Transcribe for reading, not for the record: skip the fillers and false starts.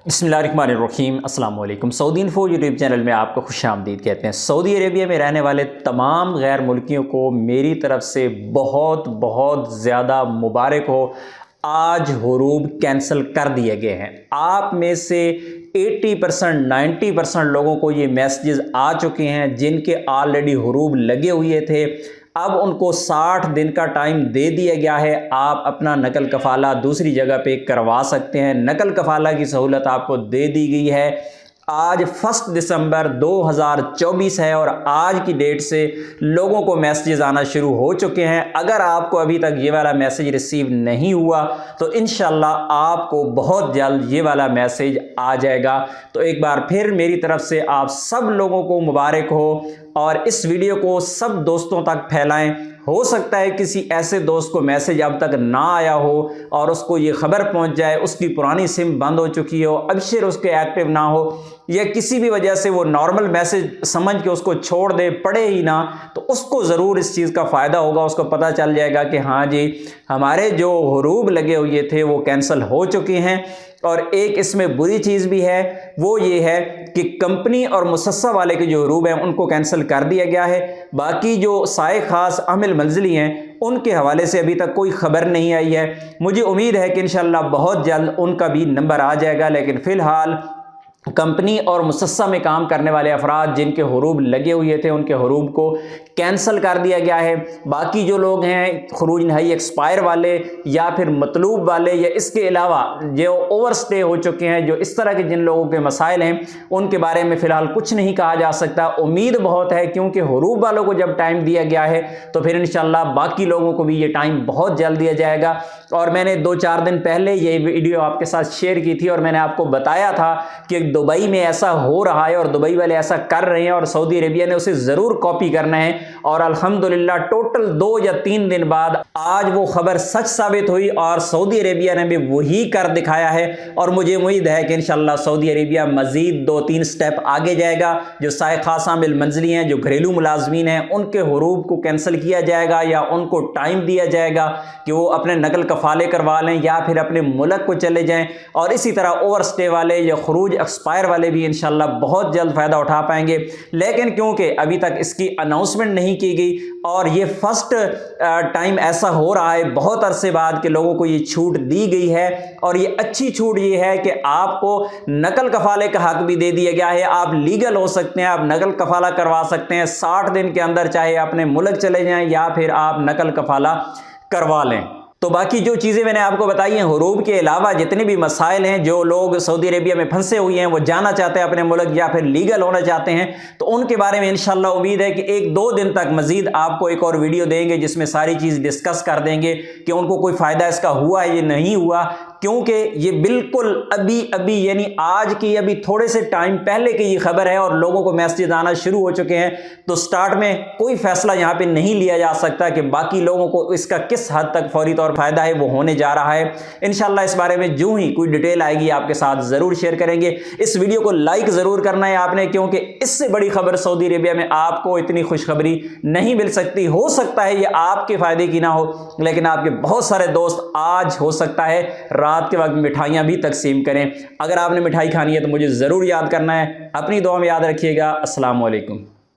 बिस्मिल्लाहिर्रहमानिर्रहीम अस्सलाम वालेकुम। सऊदी इन्फो यूट्यूब चैनल में आपको खुश आमदीद कहते हैं। सऊदी अरेबिया में रहने वाले तमाम गैर मुल्कियों को मेरी तरफ से बहुत बहुत ज़्यादा मुबारक हो। आज हुरूब कैंसिल कर दिए गए हैं। आप में से 80% 90% लोगों को ये मैसेजेस आ चुके हैं जिनके ऑलरेडी हुरूब लगे हुए थे। अब उनको 60 दिन का टाइम दे दिया गया है। आप अपना नकल कफ़ाला दूसरी जगह पे करवा सकते हैं। नकल कफ़ाला की सहूलत आपको दे दी गई है। आज 1 दिसंबर 2024 है और आज की डेट से लोगों को मैसेजेस आना शुरू हो चुके हैं। अगर आपको अभी तक ये वाला मैसेज रिसीव नहीं हुआ तो इंशाल्लाह आपको बहुत जल्द ये वाला मैसेज आ जाएगा। तो एक बार फिर मेरी तरफ से आप सब लोगों को मुबारक हो और इस वीडियो को सब दोस्तों तक फैलाएं। हो सकता है किसी ऐसे दोस्त को मैसेज अब तक ना आया हो और उसको ये खबर पहुंच जाए उसकी पुरानी सिम बंद हो चुकी हो, अबशर उसके एक्टिव ना हो या किसी भी वजह से वो नॉर्मल मैसेज समझ के उसको छोड़ दे, पढ़े ही ना, तो उसको ज़रूर इस चीज़ का फ़ायदा होगा। उसको पता चल जाएगा कि हाँ जी, हमारे जो हुरूब लगे हुए थे वो कैंसिल हो चुके हैं। और एक इसमें बुरी चीज़ भी है, वो ये है कि कंपनी और मुसस्सा वाले के जो हुरूब हैं उनको कैंसिल कर दिया गया है। बाकी जो साए खास अमिल मंजिली हैं उनके हवाले से अभी तक कोई खबर नहीं आई है। मुझे उम्मीद है कि इंशाल्लाह बहुत जल्द उनका भी नंबर आ जाएगा। लेकिन फ़िलहाल कंपनी और मुसस्सा में काम करने वाले अफराद जिनके हुरूब लगे हुए थे उनके हुरूब को कैंसिल कर दिया गया है। बाकी जो लोग हैं खुरूज नहाई एक्सपायर वाले या फिर मतलूब वाले या इसके अलावा जो ओवर स्टे हो चुके हैं, जो इस तरह के जिन लोगों के मसाइल हैं उनके बारे में फ़िलहाल कुछ नहीं कहा जा सकता। उम्मीद बहुत है क्योंकि हुरूब वालों को जब टाइम दिया गया है तो फिर इंशाल्लाह बाकी लोगों को भी ये टाइम बहुत जल्द दिया जाएगा। और मैंने 2-4 दिन पहले ये वीडियो आपके साथ शेयर की थी और मैंने आपको बताया था कि दुबई में ऐसा हो रहा है और दुबई वाले ऐसा कर रहे हैं और सऊदी अरेबिया ने उसे ज़रूर कॉपी करना है। और अल्हम्दुलिल्लाह टोटल 2 या 3 दिन बाद आज वो खबर सच साबित हुई और सऊदी अरेबिया ने भी वही कर दिखाया है। और मुझे उम्मीद है कि इंशाल्लाह सऊदी अरेबिया मज़ीद 2-3 स्टेप आगे जाएगा। जो साए खास आमिल मंजिली हैं, जो घरेलू मुलाजमीन हैं, उनके हुरूब को कैंसिल किया जाएगा या उनको टाइम दिया जाएगा कि वो अपने नकल कफ़ाले करवा लें या फिर अपने मुल्क को चले जाएं। और इसी तरह ओवर स्टे वाले या खुरूज एक्सपायर वाले भी इंशाल्लाह बहुत जल्द फ़ायदा उठा पाएंगे। लेकिन क्योंकि अभी तक इसकी अनाउंसमेंट नहीं की गई और ये फर्स्ट टाइम ऐसा हो रहा है बहुत अरसे बाद कि लोगों को ये छूट दी गई है। और ये अच्छी छूट ये है कि आपको नकल कफ़ाले का हक भी दे दिया गया है। आप लीगल हो सकते हैं, आप नकल कफ़ाला करवा सकते हैं 60 दिन के अंदर, चाहे अपने मुल्क चले जाएं या फिर आप नकल कफ़ाला करवा लें। तो बाकी जो चीज़ें मैंने आपको बताई हैं, हुरूब के अलावा जितने भी मसाइल हैं, जो लोग सऊदी अरेबिया में फंसे हुए हैं, वो जाना चाहते हैं अपने मुल्क या फिर लीगल होना चाहते हैं, तो उनके बारे में इंशाल्लाह उम्मीद है कि 1-2 दिन तक मज़ीद आपको एक और वीडियो देंगे जिसमें सारी चीज़ डिस्कस कर देंगे कि उनको कोई फ़ायदा इसका हुआ है या नहीं हुआ। क्योंकि ये बिल्कुल अभी यानी आज की अभी थोड़े से टाइम पहले की ये खबर है और लोगों को मैसेज आना शुरू हो चुके हैं। तो स्टार्ट में कोई फैसला यहाँ पे नहीं लिया जा सकता कि बाकी लोगों को इसका किस हद तक फौरी तौर पर फायदा है वो होने जा रहा है। इंशाल्लाह इस बारे में जो ही कोई डिटेल आएगी आपके साथ ज़रूर शेयर करेंगे। इस वीडियो को लाइक ज़रूर करना है आपने, क्योंकि इससे बड़ी खबर सऊदी अरेबिया में आपको इतनी खुशखबरी नहीं मिल सकती। हो सकता है ये आपके फ़ायदे की ना हो, लेकिन आपके बहुत सारे दोस्त आज हो सकता है रात के वक्त मिठाइयाँ भी तकसीम करें। अगर आपने मिठाई खानी है तो मुझे ज़रूर याद करना है। अपनी दुआ में याद रखिएगा। अस्सलाम वालेकुम।